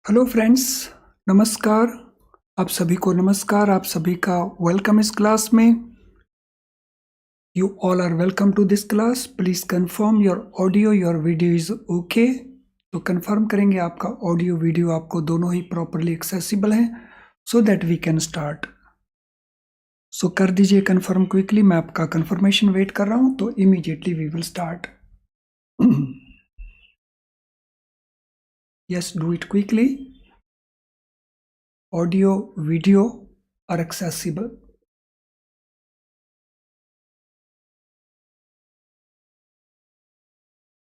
Hello friends, नमस्कार। आप सभी को नमस्कार। आप सभी का वेलकम इस क्लास में। You all are welcome to this class. Please confirm your audio your video is okay. तो कंफर्म करेंगे आपका ऑडियो वीडियो आपको दोनों ही प्रॉपरली एक्सेसिबल हैं so that we can start. So कर दीजिए कंफर्म क्विकली। मैं आपका कंफर्मेशन वेट कर रहा हूं, तो immediately we will start. Yes, do it quickly. Audio video are accessible.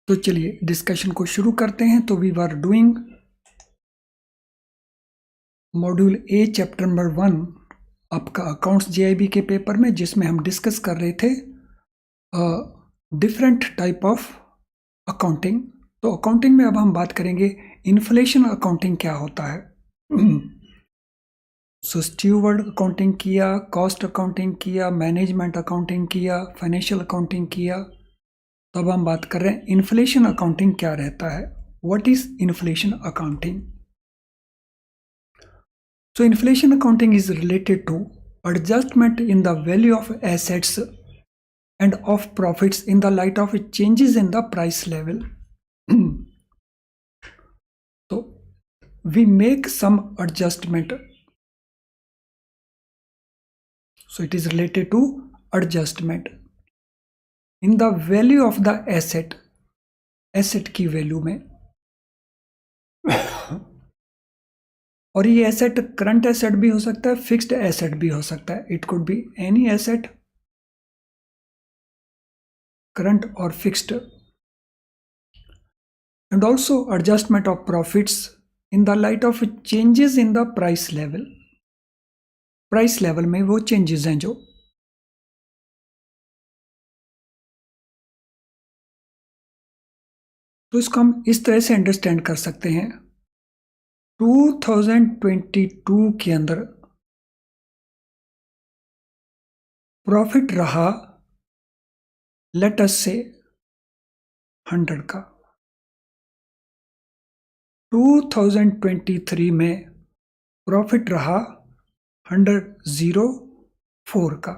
तो चलिए डिस्कशन को शुरू करते हैं। तो we were doing module A chapter number 1 आपका अकाउंट्स जेआईबी के पेपर में, जिसमें हम डिस्कस कर रहे थे डिफरेंट टाइप ऑफ अकाउंटिंग। तो अकाउंटिंग में अब हम बात करेंगे इन्फ्लेशन अकाउंटिंग क्या होता है। सो स्टीवर्ड अकाउंटिंग किया, कॉस्ट अकाउंटिंग किया, मैनेजमेंट अकाउंटिंग किया, फाइनेंशियल अकाउंटिंग किया। तो अब हम बात कर रहे हैं इन्फ्लेशन अकाउंटिंग क्या रहता है। What is inflation accounting? So inflation accounting is related to adjustment in the value of assets and of profits in the light of changes in the price level. So we make some adjustment. So it is related to adjustment in the value of the asset. Asset की value में। और ये asset current asset भी हो सकता है, fixed asset भी हो सकता है। It could be any asset, current और fixed. and also adjustment of profits in the light of changes in the price level. Price level में वो चेंजेस हैं जो। तो इसको हम इस तरह से अंडरस्टैंड कर सकते हैं। 2022 के अंदर प्रॉफिट रहा लेट अस से 100 का। 2023 में प्रॉफिट रहा 104 का।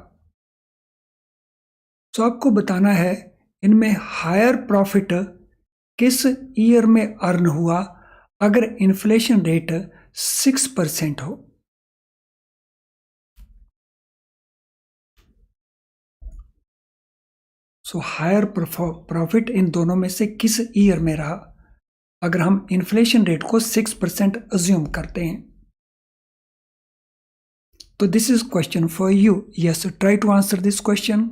तो आपको बताना है इनमें हायर प्रॉफिट किस ईयर में अर्न हुआ अगर इन्फ्लेशन रेट 6% हो। सो हायर प्रॉफिट इन दोनों में से किस ईयर में रहा अगर हम इन्फ्लेशन रेट को 6% अज्यूम करते हैं। तो this is question for you. Yes, try to answer this question.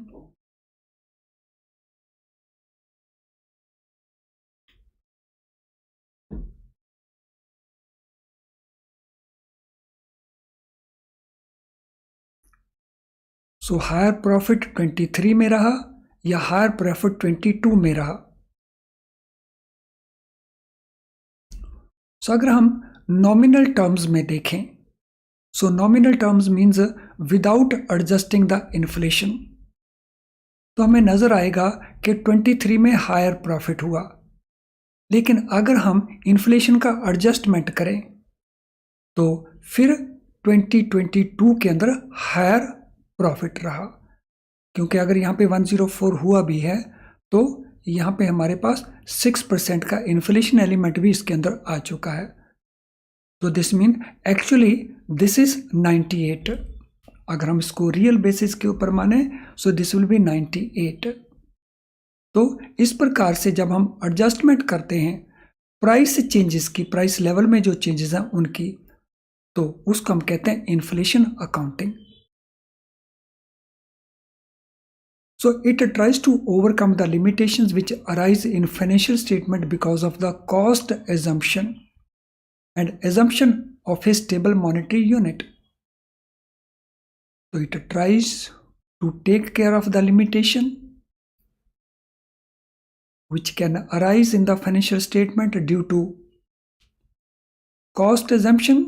So higher profit 23 में रहा या हायर प्रॉफिट 22 में रहा। सो अगर हम नॉमिनल टर्म्स में देखें, सो nominal terms means without adjusting the inflation, तो हमें नजर आएगा कि 23 में हायर प्रॉफिट हुआ। लेकिन अगर हम इन्फ्लेशन का एडजस्टमेंट करें तो फिर 2022 के अंदर हायर प्रॉफिट रहा, क्योंकि अगर यहाँ पे 104 हुआ भी है तो यहाँ पे हमारे पास 6% का इन्फ्लेशन एलिमेंट भी इसके अंदर आ चुका है। तो this mean actually this is 98। अगर हम इसको रियल बेसिस के ऊपर माने सो दिस विल बी 98। तो इस प्रकार से जब हम एडजस्टमेंट करते हैं प्राइस चेंजेस की, प्राइस लेवल में जो चेंजेस हैं उनकी, तो उसको हम कहते हैं inflation accounting. So it tries to overcome the limitations which arise in financial statement because of the cost assumption and assumption of a stable monetary unit. So it tries to take care of the limitation which can arise in the financial statement due to cost assumption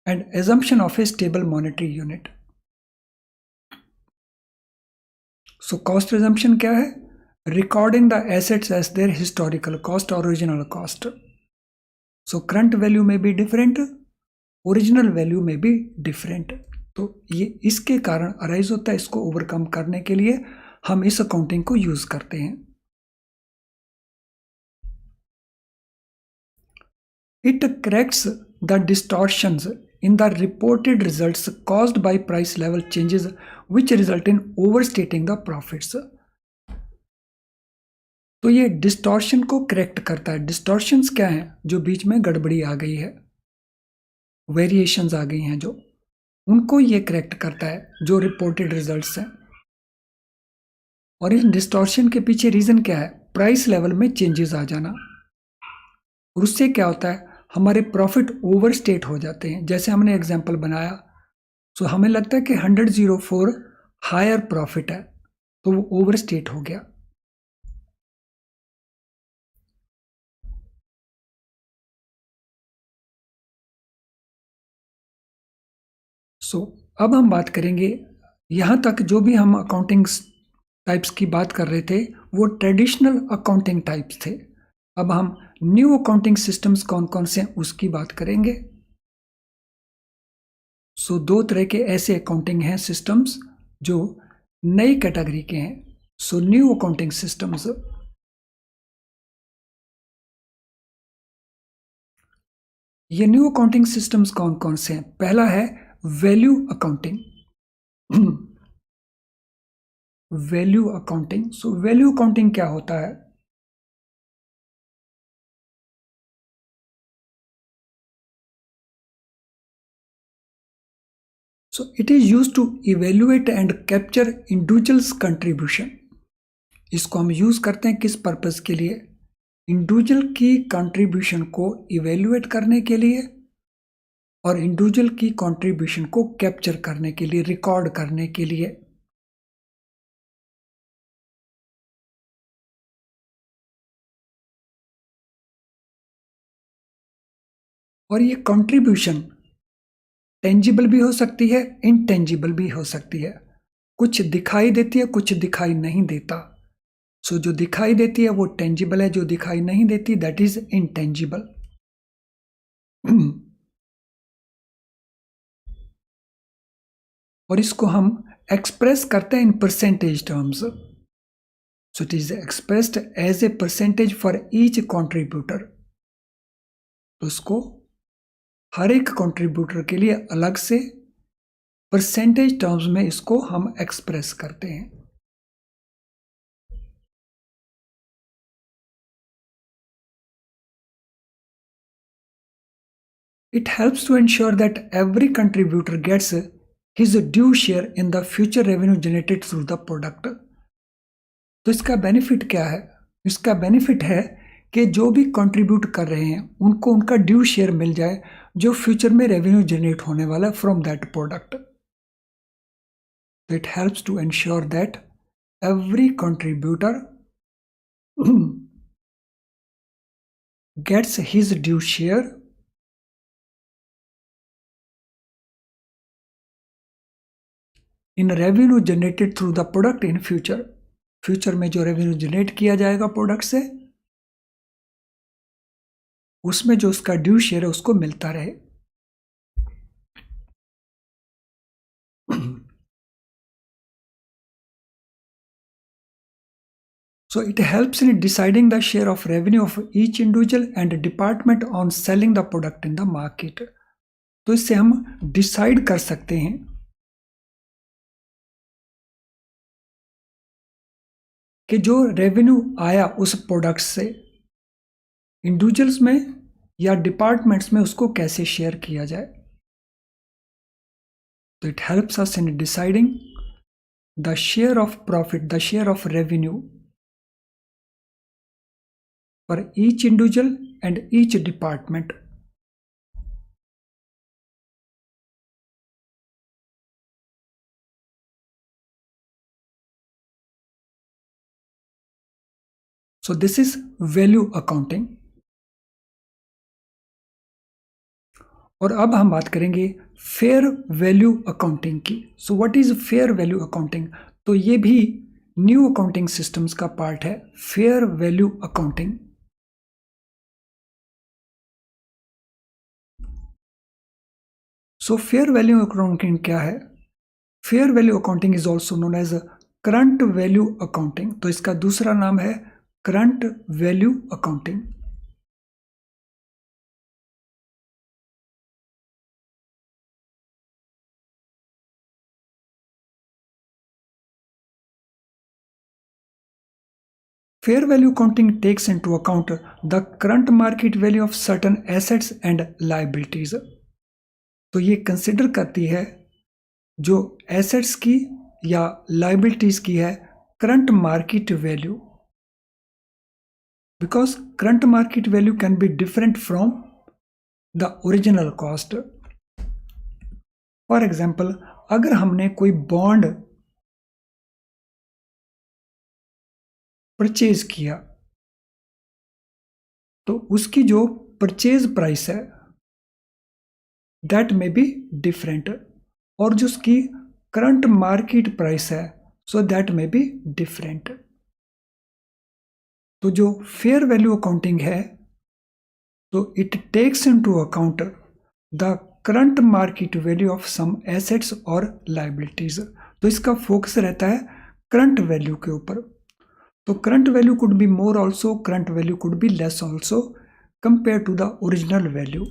and assumption of a stable monetary unit. So cost assumption क्या है? Recording the assets as their historical cost or original cost. So current value में भी different, original value में भी different. तो ये इसके कारण अराइज होता है। इसको ओवरकम करने के लिए हम इस अकाउंटिंग को यूज करते हैं। It corrects the distortions in the reported results caused by price level changes which result in overstating the profits। तो ये डिस्टॉर्शन को करेक्ट करता है। डिस्टॉर्शंस क्या है? जो बीच में गड़बड़ी आ गई है, वेरिएशंस आ गई हैं जो, उनको ये करेक्ट करता है जो रिपोर्टेड रिजल्ट्स हैं। और इन डिस्टॉर्शन के पीछे रीजन क्या है? प्राइस लेवल में चेंजेस आ जाना। और उससे क्या होता है? हमारे प्रॉफिट ओवरस्टेट हो जाते हैं। जैसे हमने एग्जांपल बनाया, तो हमें लगता है कि 100 हायर प्रॉफिट है, तो वो ओवरस्टेट हो गया। अब हम बात करेंगे, यहाँ तक जो भी हम अकाउंटिंग टाइप्स की बात कर रहे थे वो ट्रेडिशनल अकाउंटिंग टाइप्स थे। अब हम न्यू अकाउंटिंग सिस्टम्स कौन कौन से हैं उसकी बात करेंगे। दो तरह के ऐसे अकाउंटिंग हैं सिस्टम्स जो नई कैटेगरी के हैं। न्यू अकाउंटिंग सिस्टम्स, ये न्यू अकाउंटिंग सिस्टम्स कौन कौन से हैं? पहला है value accounting. Value accounting. Value accounting क्या होता है? It is used to evaluate and capture individuals contribution. इसको हम यूज करते हैं किस पर्पस के लिए? इंडिविजुअल की कंट्रीब्यूशन को इवेल्युएट करने के लिए और इंडिविजुअल की कंट्रीब्यूशन को कैप्चर करने के लिए, रिकॉर्ड करने के लिए। और ये कंट्रीब्यूशन टेंजिबल भी हो सकती है, इनटेंजिबल भी हो सकती है। कुछ दिखाई देती है, कुछ दिखाई नहीं देता। जो दिखाई देती है वो टेंजिबल है, जो दिखाई नहीं देती दैट इज इनटेंजिबल। और इसको हम एक्सप्रेस करते हैं in percentage terms. It is expressed as a percentage for each contributor. तो इसको हर एक कॉन्ट्रीब्यूटर के लिए अलग से परसेंटेज टर्म्स में इसको हम एक्सप्रेस करते हैं। It helps to ensure that every contributor gets his due share in the future revenue generated through the product। तो इसका बेनिफिट क्या है? इसका बेनिफिट है कि जो भी कंट्रीब्यूट कर रहे हैं उनको उनका ड्यू शेयर मिल जाए जो फ्यूचर में रेवेन्यू जनरेट होने वाला है from that product. It helps to ensure that every contributor gets his due share in revenue generated through the product in future। Future में जो रेवेन्यू जनरेट किया जाएगा प्रोडक्ट से, उसमें जो उसका ड्यू शेयर है उसको मिलता रहे। So it helps in deciding the share of revenue of each individual and department on selling the product in the market। तो इससे हम डिसाइड कर सकते हैं कि जो रेवेन्यू आया उस प्रोडक्ट से इंडिविजुअल्स में या डिपार्टमेंट्स में उसको कैसे शेयर किया जाए। तो it helps us in deciding the share of profit, the share of revenue for each individual and each department। So this is value accounting। और अब हम बात करेंगे फेयर वैल्यू अकाउंटिंग की। So what is fair value accounting? तो ये भी new accounting systems का पार्ट है, fair value accounting. So fair value accounting क्या है? Fair value accounting is also known as current value accounting. तो इसका दूसरा नाम है current value accounting. Fair value accounting takes into account the current market value of certain assets and liabilities। तो ये consider करती है जो एसेट्स की या लाइबिलिटीज की है current market value, because current market value can be different from the original cost. For example, अगर हमने कोई बॉन्ड परचेज किया तो उसकी जो परचेज प्राइस है दैट मे बी डिफरेंट, और जो उसकी करंट मार्केट प्राइस है so that may be different. तो जो फेयर वैल्यू अकाउंटिंग है तो it takes into account the current market value of some assets और लाइबिलिटीज। तो इसका फोकस रहता है करंट वैल्यू के ऊपर। तो current value could be more also, current value could be less also compare to the original value.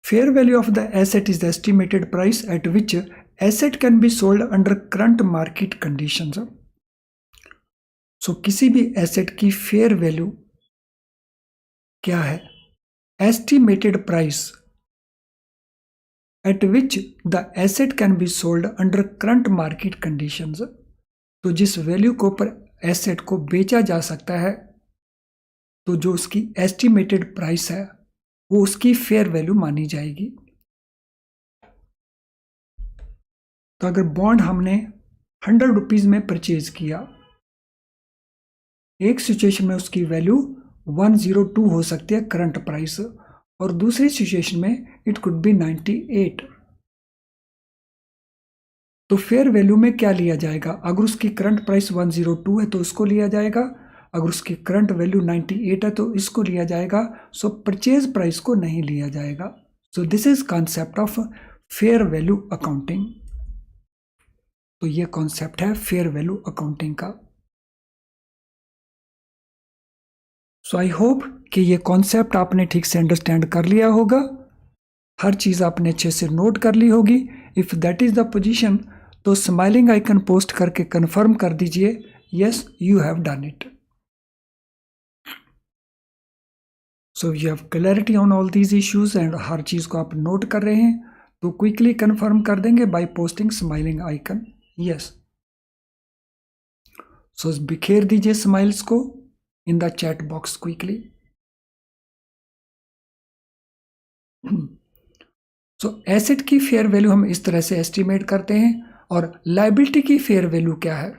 Fair value of the asset is the estimated price at which asset can be sold under current market conditions। किसी भी asset की fair value क्या है? Estimated price at which the asset can be sold under current market conditions. तो जिस value को पर asset को बेचा जा सकता है तो जो उसकी एस्टिमेटेड प्राइस है वो उसकी फेयर वैल्यू मानी जाएगी। तो अगर बॉन्ड हमने 100 रुपीज में परचेज किया, एक सिचुएशन में उसकी वैल्यू 102 हो सकती है करंट प्राइस, और दूसरी सिचुएशन में इट कुड बी 98। तो फेयर वैल्यू में क्या लिया जाएगा? अगर उसकी करंट प्राइस 102 है तो उसको लिया जाएगा, अगर उसकी करंट वैल्यू 98 है तो इसको लिया जाएगा। सो परचेज प्राइस को नहीं लिया जाएगा। So this is concept of fair value accounting. तो ये कॉन्सेप्ट है फेयर वैल्यू अकाउंटिंग का। सो आई होप कि ये कॉन्सेप्ट आपने ठीक से अंडरस्टैंड कर लिया होगा, हर चीज़ आपने अच्छे से नोट कर ली होगी। If that is the position तो स्माइलिंग आइकन पोस्ट करके कंफर्म कर दीजिए yes you have done it. So you have clarity on all these issues and हर चीज़ को आप नोट कर रहे हैं तो क्विकली कंफर्म कर देंगे by posting smiling icon yes. So बिखेर दीजिए स्माइल्स को in the chat box quickly. So asset की फेयर वैल्यू हम इस तरह से एस्टिमेट करते हैं, और लाइबिलिटी की फेयर वैल्यू क्या है?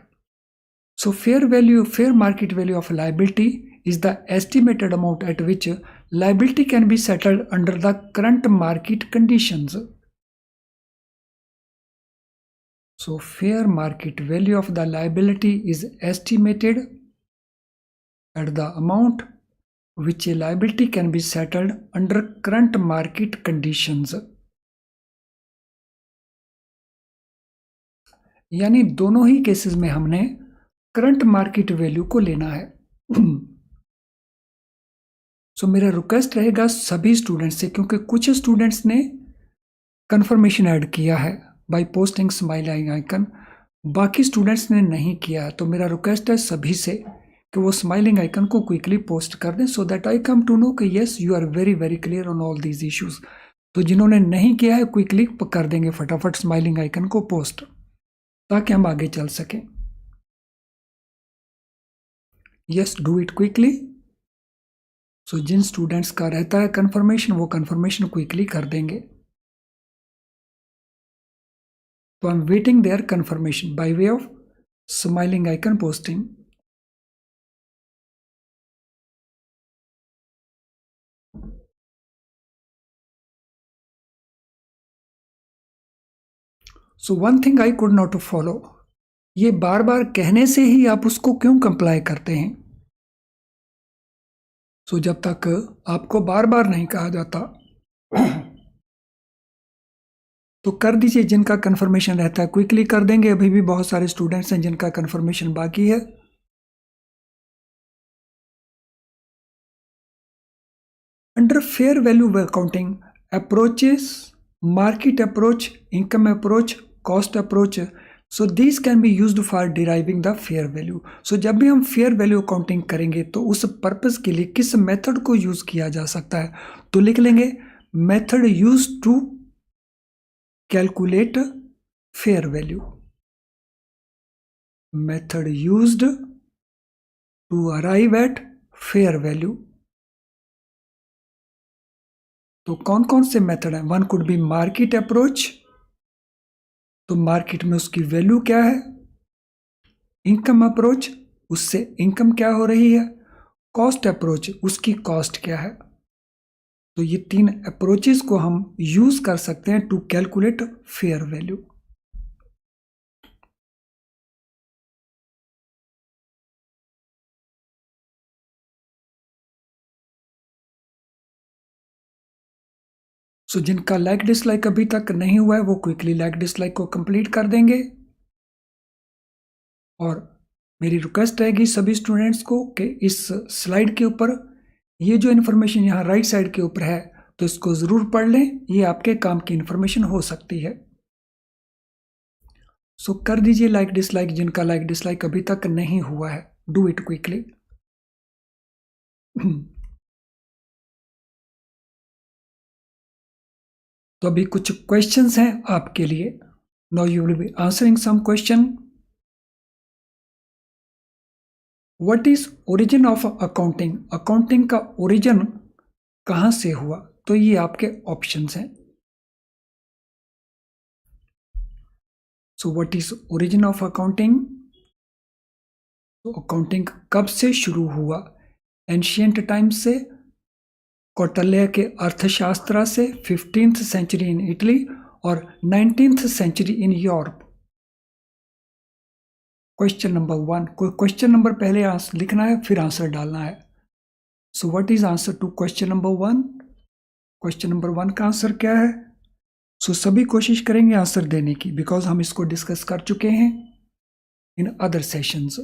So fair market value of liability is the estimated amount at which liability can be settled under the current market conditions। So fair market value of the liability is estimated at the amount which a liability can be settled under current market conditions। यानी दोनों ही cases में हमने current market value को लेना है। सो मेरा request रहेगा सभी स्टूडेंट्स से, क्योंकि कुछ स्टूडेंट्स ने कंफर्मेशन ऐड किया है बाय पोस्टिंग स्माइलिंग आइकन, बाकी स्टूडेंट्स ने नहीं किया है। तो मेरा रिक्वेस्ट है सभी से कि वो स्माइलिंग आइकन को क्विकली पोस्ट कर दें so that I come to know कि yes you are very very clear on all these issues. तो जिन्होंने नहीं किया है क्विकली कर देंगे फटाफट स्माइलिंग आइकन को पोस्ट, ताकि हम आगे चल सकें। Yes do it quickly. So जिन स्टूडेंट्स का रहता है कंफर्मेशन वो कंफर्मेशन क्विकली कर देंगे। तो I am waiting their confirmation by way of smiling icon posting. So one thing I could not follow, ये बार बार कहने से ही आप उसको क्यों कंप्लाई करते हैं? सो जब तक आपको बार बार नहीं कहा जाता तो कर दीजिए। जिनका कंफर्मेशन रहता है क्विकली कर देंगे, अभी भी बहुत सारे स्टूडेंट्स हैं जिनका कंफर्मेशन बाकी है। Under fair value accounting approaches, market approach, income approach, cost approach, so these can be used for deriving the fair value. So जब भी हम fair value accounting करेंगे तो उस पर्पस के लिए किस मेथड को यूज किया जा सकता है, तो लिख लेंगे method use to calculate fair value, method used to arrive at fair value. तो कौन कौन से मेथड है? One could be market approach, तो मार्केट में उसकी वैल्यू क्या है। इनकम अप्रोच, उससे इनकम क्या हो रही है। कॉस्ट अप्रोच, उसकी कॉस्ट क्या है। तो ये तीन अप्रोचेस को हम यूज कर सकते हैं टू कैलकुलेट फेयर वैल्यू। सो जिनका लाइक डिसलाइक अभी तक नहीं हुआ है वो क्विकली लाइक डिसलाइक को कंप्लीट कर देंगे। और मेरी रिक्वेस्ट रहेगी सभी स्टूडेंट्स को कि इस स्लाइड के ऊपर ये जो इन्फॉर्मेशन यहाँ राइट साइड के ऊपर है तो इसको ज़रूर पढ़ लें, ये आपके काम की इन्फॉर्मेशन हो सकती है। सो कर दीजिए लाइक डिसलाइक, जिनका लाइक डिसलाइक अभी तक नहीं हुआ है, डू इट क्विकली। तो अभी कुछ क्वेश्चंस हैं आपके लिए। Now you will be answering some question. What is origin of accounting? Accounting का ओरिजिन कहां से हुआ? तो ये आपके ऑप्शंस हैं। So what is origin of accounting? तो अकाउंटिंग कब से शुरू हुआ? एंशियंट टाइम से, कौटिल्य के अर्थशास्त्र से, 15th सेंचुरी इन इटली और 19th century in Europe. Question number 1, कोई क्वेश्चन नंबर पहले लिखना है फिर आंसर डालना है। So what is answer to question number 1? Question number 1 का आंसर क्या है? सो सभी कोशिश करेंगे आंसर देने की, बिकॉज हम इसको डिस्कस कर चुके हैं in other sessions.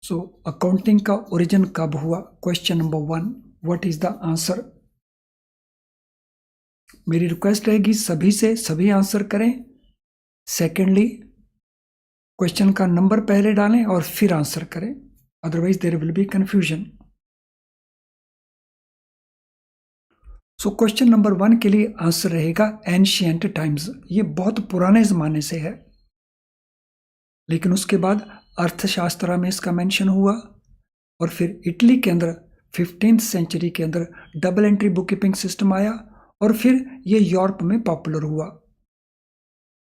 So accounting का ओरिजिन कब हुआ? Question number 1, what is the answer? मेरी रिक्वेस्ट रहेगी सभी से सभी आंसर करें। सेकेंडली, क्वेश्चन का नंबर पहले डालें और फिर आंसर करें, otherwise there will be confusion. So question number 1 के लिए आंसर रहेगा एंशिएंट टाइम्स। ये बहुत पुराने जमाने से है, लेकिन उसके बाद अर्थशास्त्र में इसका मेंशन हुआ और फिर इटली के अंदर 15th सेंचुरी के अंदर double entry book keeping system आया और फिर ये यूरोप में पॉपुलर हुआ।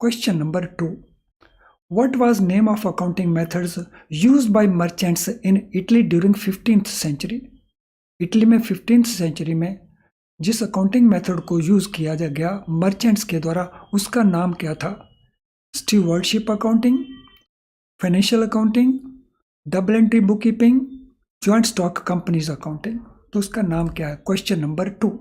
Question number 2, what was name of accounting methods used by merchants in Italy during 15th century? Italy में 15th सेंचुरी में जिस अकाउंटिंग मेथड को यूज किया गया मर्चेंट्स के द्वारा, उसका नाम क्या था? Stewardship accounting, financial accounting, double entry book keeping, joint stock companies accounting. तो उसका नाम क्या है? Question number 2।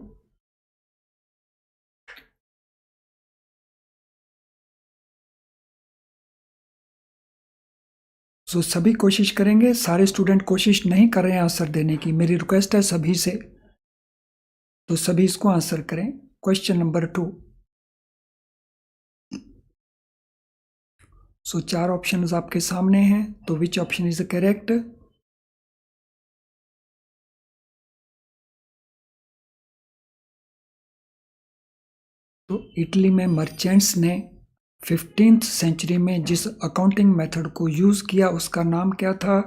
सो सभी कोशिश करेंगे, सारे स्टूडेंट कोशिश नहीं कर रहे हैं आंसर देने की, मेरी रिक्वेस्ट है सभी से, तो सभी इसको आंसर करें। Question number 2। सो 4 ऑप्शंस आपके सामने हैं, तो विच ऑप्शन इज करेक्ट? तो इटली में मर्चेंट्स ने 15th सेंचुरी में जिस अकाउंटिंग मेथड को यूज किया उसका नाम क्या था?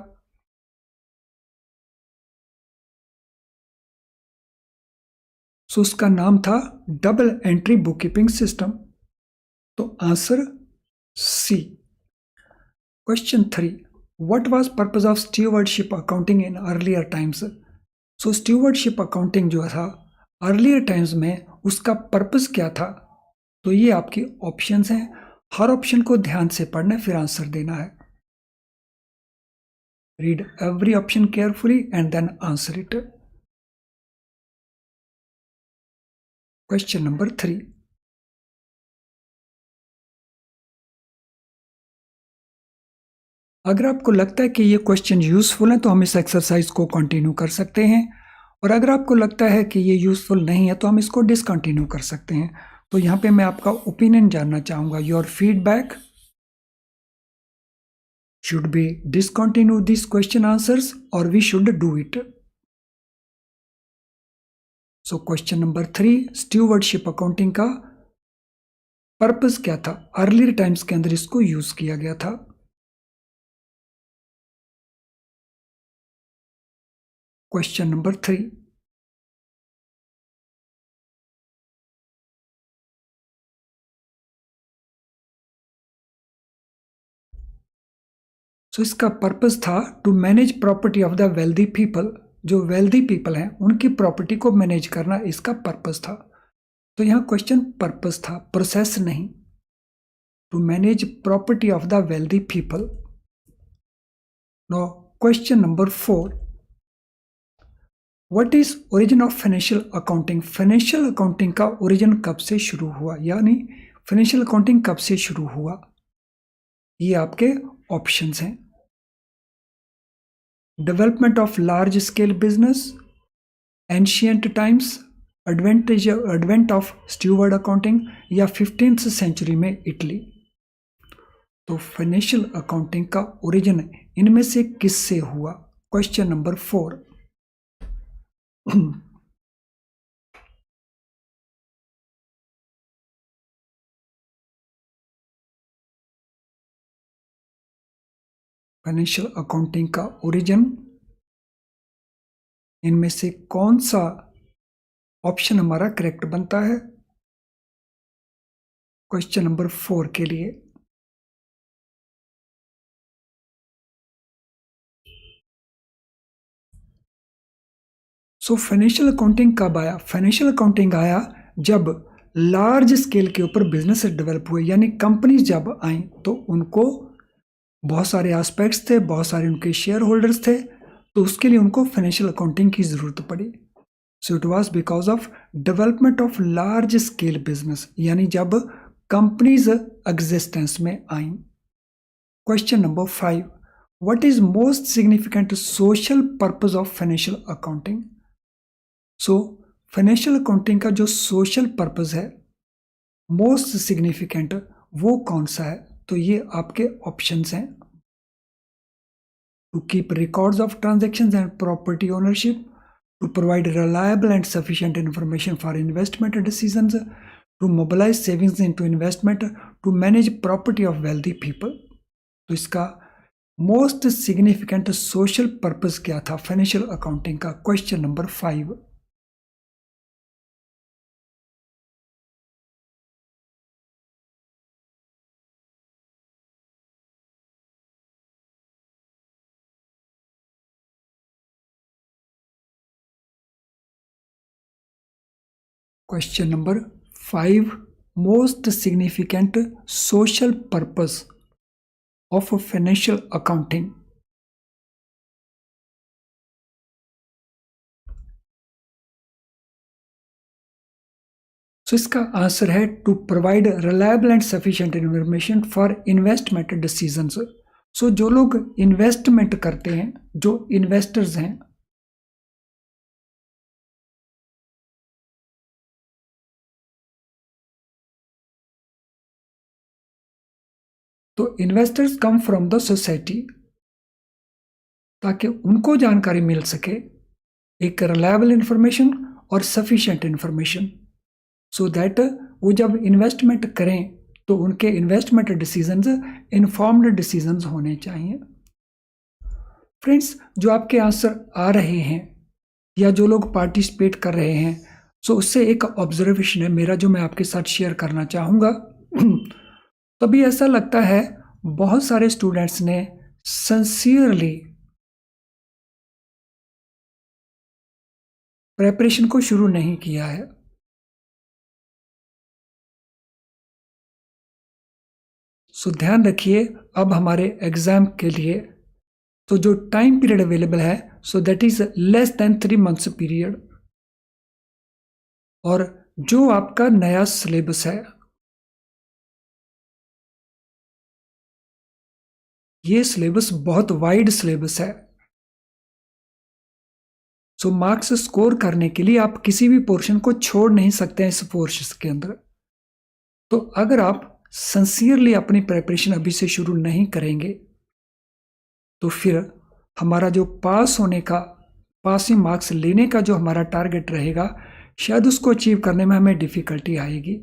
सो उसका नाम था double entry book keeping system. तो answer C. Question 3, what was purpose of stewardship accounting in earlier times? So stewardship accounting जो था अर्लियर टाइम्स में उसका पर्पस क्या था? तो ये आपके ऑप्शंस हैं, हर ऑप्शन को ध्यान से पढ़ना है, फिर आंसर देना है। Read every option carefully and then answer it. Question number 3, अगर आपको लगता है कि ये क्वेश्चन यूजफुल है तो हम इस एक्सरसाइज को कंटिन्यू कर सकते हैं, और अगर आपको लगता है कि ये यूजफुल नहीं है तो हम इसको डिसकंटिन्यू कर सकते हैं। तो यहाँ पे मैं आपका ओपिनियन जानना चाहूंगा। Your feedback, should we discontinue these question answers or we should do it? So question number 3, stewardship accounting का पर्पस क्या था? अर्लियर टाइम्स के अंदर इसको यूज किया गया था। क्वेश्चन नंबर 3, सो इसका पर्पस था to manage property of the wealthy people. जो वेल्दी पीपल हैं उनकी प्रॉपर्टी को मैनेज करना इसका पर्पस था। तो यहां क्वेश्चन पर्पस था, प्रोसेस नहीं। To manage property of the wealthy people. No question number 4, what is origin of financial accounting? Financial accounting का ओरिजिन कब से शुरू हुआ, यानी फाइनेंशियल अकाउंटिंग कब से शुरू हुआ? ये आपके ऑप्शंस हैं। Development of large scale business, ancient times, advent of steward accounting, या 15th सेंचुरी में इटली। तो फाइनेंशियल अकाउंटिंग का ओरिजिन इनमें से किससे हुआ? क्वेश्चन नंबर 4, फाइनेंशियल अकाउंटिंग का ओरिजिन इनमें से कौन सा ऑप्शन हमारा करेक्ट बनता है क्वेश्चन नंबर 4 के लिए? सो फाइनेंशियल अकाउंटिंग कब आया? फाइनेंशियल अकाउंटिंग आया जब लार्ज स्केल के ऊपर बिजनेस डेवलप हुए, यानी कंपनीज जब आई तो उनको बहुत सारे एस्पेक्ट्स थे, बहुत सारे उनके शेयर होल्डर्स थे, तो उसके लिए उनको फाइनेंशियल अकाउंटिंग की जरूरत पड़ी। So it was because of development of large scale business, यानी जब कंपनीज एग्जिस्टेंस में आई। Question number 5, what is most significant social purpose of financial accounting? So financial accounting का जो सोशल पर्पस है मोस्ट सिग्निफिकेंट, वो कौन सा है? तो ये आपके ऑप्शंस हैं। To keep records of transactions and property ownership, to provide reliable and sufficient information for investment decisions, to mobilize savings into investment, to manage property of wealthy people। तो इसका मोस्ट सिग्निफिकेंट सोशल पर्पस क्या था financial accounting का? Question number 5। Question number 5, most significant social purpose of financial accounting. So इसका answer है to provide reliable and sufficient information for investment decisions. So जो लोग investment करते हैं, जो इन्वेस्टर्स हैं, तो investors come from the society, ताकि उनको जानकारी मिल सके एक रिलायबल इंफॉर्मेशन और सफिशिएंट इंफॉर्मेशन, सो दैट वो जब इन्वेस्टमेंट करें तो उनके इन्वेस्टमेंट डिसीजंस इन्फॉर्म्ड डिसीजंस होने चाहिए। फ्रेंड्स, जो आपके आंसर आ रहे हैं या जो लोग पार्टिसिपेट कर रहे हैं, सो उससे एक ऑब्जर्वेशन है मेरा जो मैं आपके साथ शेयर करना चाहूँगा। तभी ऐसा लगता है बहुत सारे स्टूडेंट्स ने सिंसियरली प्रेपरेशन को शुरू नहीं किया है। सो ध्यान रखिए, अब हमारे एग्जाम के लिए तो जो टाइम पीरियड अवेलेबल है so that is less than 3 months period. और जो आपका नया सिलेबस है, ये सिलेबस बहुत वाइड सिलेबस है। सो मार्क्स स्कोर करने के लिए आप किसी भी पोर्शन को छोड़ नहीं सकते हैं इस पोर्शन के अंदर। तो अगर आप सिंसियरली अपनी प्रिपरेशन अभी से शुरू नहीं करेंगे तो फिर हमारा जो पास होने का, पासिंग मार्क्स लेने का जो हमारा टारगेट रहेगा, शायद उसको अचीव करने में हमें डिफिकल्टी आएगी।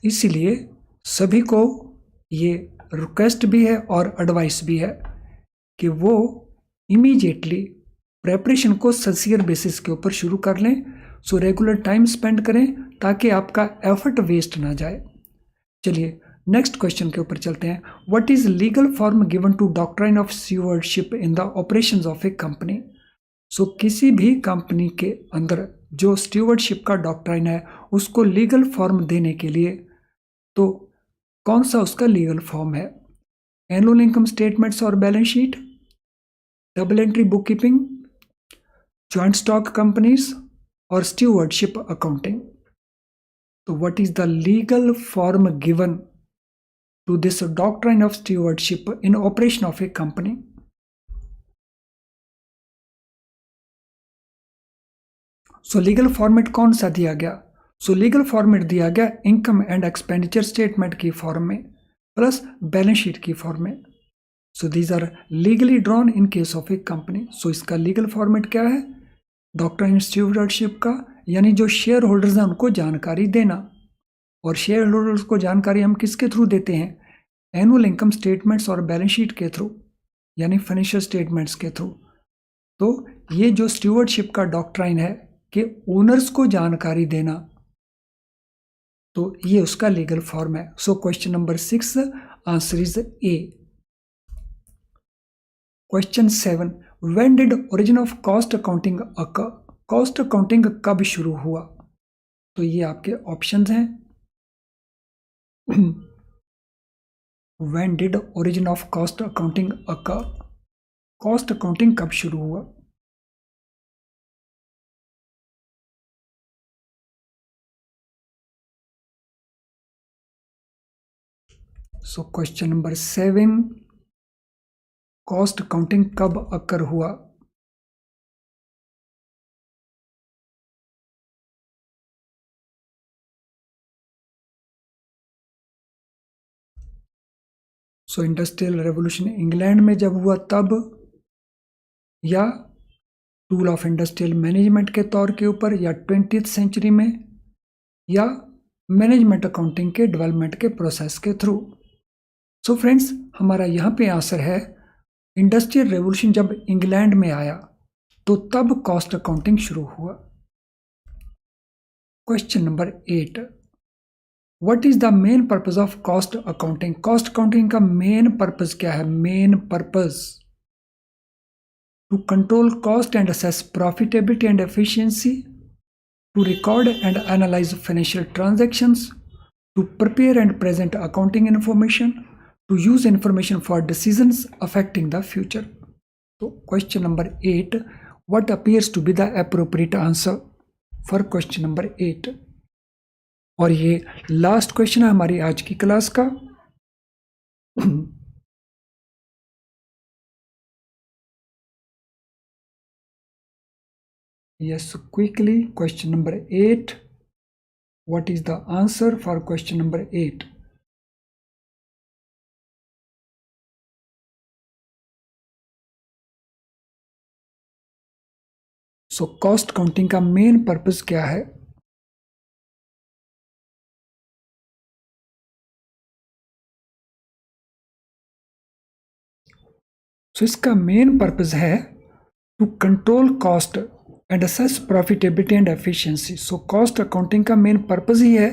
इसीलिए सभी को ये रिक्वेस्ट भी है और एडवाइस भी है कि वो इमीडिएटली प्रेपरेशन को सिंसियर बेसिस के ऊपर शुरू कर लें। सो रेगुलर टाइम स्पेंड करें ताकि आपका एफर्ट वेस्ट ना जाए। चलिए नेक्स्ट क्वेश्चन के ऊपर चलते हैं। What is legal form given to doctrine of stewardship in the operations of a company? So किसी भी कंपनी के अंदर जो स्टीवर्डशिप का डॉक्ट्राइन है उसको लीगल फॉर्म देने के लिए तो कौन सा उसका लीगल फॉर्म है? एनुअल इनकम स्टेटमेंट्स और balance sheet, double entry book keeping, joint stock companies और स्टीवर्डशिप अकाउंटिंग। तो what is the legal form given to this doctrine of stewardship in operation of a company? So legal format कौन सा दिया गया? So legal format दिया गया income and expenditure statement की form में प्लस बैलेंस शीट की फॉर्म में। So these are legally drawn in case of a company. So इसका लीगल फॉर्मेट क्या है? डॉक्ट्राइन स्टीवर्डशिप का, यानी जो शेयर होल्डर्स हैं उनको जानकारी देना। और शेयर होल्डर्स को जानकारी हम किसके थ्रू देते हैं? एनुअल इनकम स्टेटमेंट्स और बैलेंस शीट के थ्रू, यानी फाइनेंशियल स्टेटमेंट्स के थ्रू। तो ये जो स्टीवर्डशिप का डॉक्ट्राइन है कि ओनर्स को जानकारी देना, तो ये उसका लीगल फॉर्म है। सो question number 6 answer is a. Question 7, when did origin of cost accounting occur? Cost accounting कब शुरू हुआ? तो ये आपके ऑप्शंस हैं। When did origin of cost accounting occur? Cost accounting कब शुरू हुआ? सो क्वेश्चन नंबर 7, कॉस्ट अकाउंटिंग कब अकर हुआ? सो इंडस्ट्रियल रेवोल्यूशन इंग्लैंड में जब हुआ तब, या टूल ऑफ इंडस्ट्रियल मैनेजमेंट के तौर के ऊपर, या 20th सेंचुरी में, या मैनेजमेंट अकाउंटिंग के डेवलपमेंट के प्रोसेस के थ्रू। सो फ्रेंड्स, हमारा यहाँ पे आंसर है इंडस्ट्रियल रेवोल्यूशन जब इंग्लैंड में आया तो तब कॉस्ट अकाउंटिंग शुरू हुआ। Question number 8, what is the main purpose of cost accounting? Cost accounting का मेन पर्पस क्या है? Main purpose to control cost and assess profitability and efficiency, to record and analyse financial transactions, to prepare and present accounting information, to use information for decisions affecting the future. So question number 8, what appears to be the appropriate answer for question number 8? और ये last question है हमारी आज की class का। yes, quickly, question number 8, what is the answer for question number 8? So cost counting का main purpose क्या है? सो इसका मेन पर्पस है to control cost and assess profitability and efficiency. So cost accounting का main purpose ही है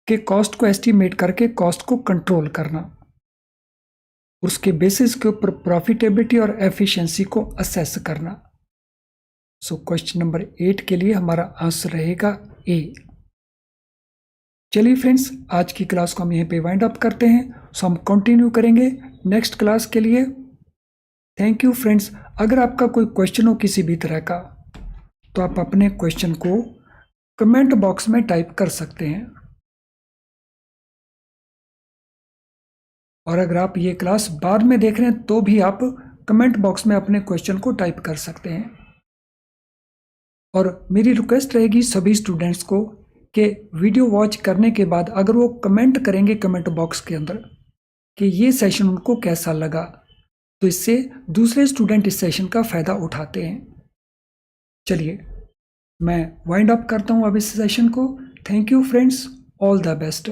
कि cost को एस्टिमेट करके कॉस्ट को कंट्रोल करना, उसके बेसिस के ऊपर प्रॉफिटेबिलिटी और एफिशिएंसी को असेस करना। सो क्वेश्चन नंबर 8 के लिए हमारा आंसर रहेगा ए। चलिए फ्रेंड्स, आज की क्लास को हम यहीं पे वाइंड अप करते हैं। सो हम कंटिन्यू करेंगे नेक्स्ट क्लास के लिए। Thank you friends. अगर आपका कोई क्वेश्चन हो किसी भी तरह का, तो आप अपने क्वेश्चन को कमेंट बॉक्स में टाइप कर सकते हैं। और अगर आप ये क्लास बाद में देख रहे हैं तो भी आप कमेंट बॉक्स में अपने क्वेश्चन को टाइप कर सकते हैं। और मेरी रिक्वेस्ट रहेगी सभी स्टूडेंट्स को कि वीडियो वॉच करने के बाद अगर वो कमेंट करेंगे कमेंट बॉक्स के अंदर कि ये सेशन उनको कैसा लगा, तो इससे दूसरे स्टूडेंट इस सेशन का फ़ायदा उठाते हैं। चलिए, मैं वाइंड अप करता हूँ अब इस सेशन को। Thank you friends, all the best.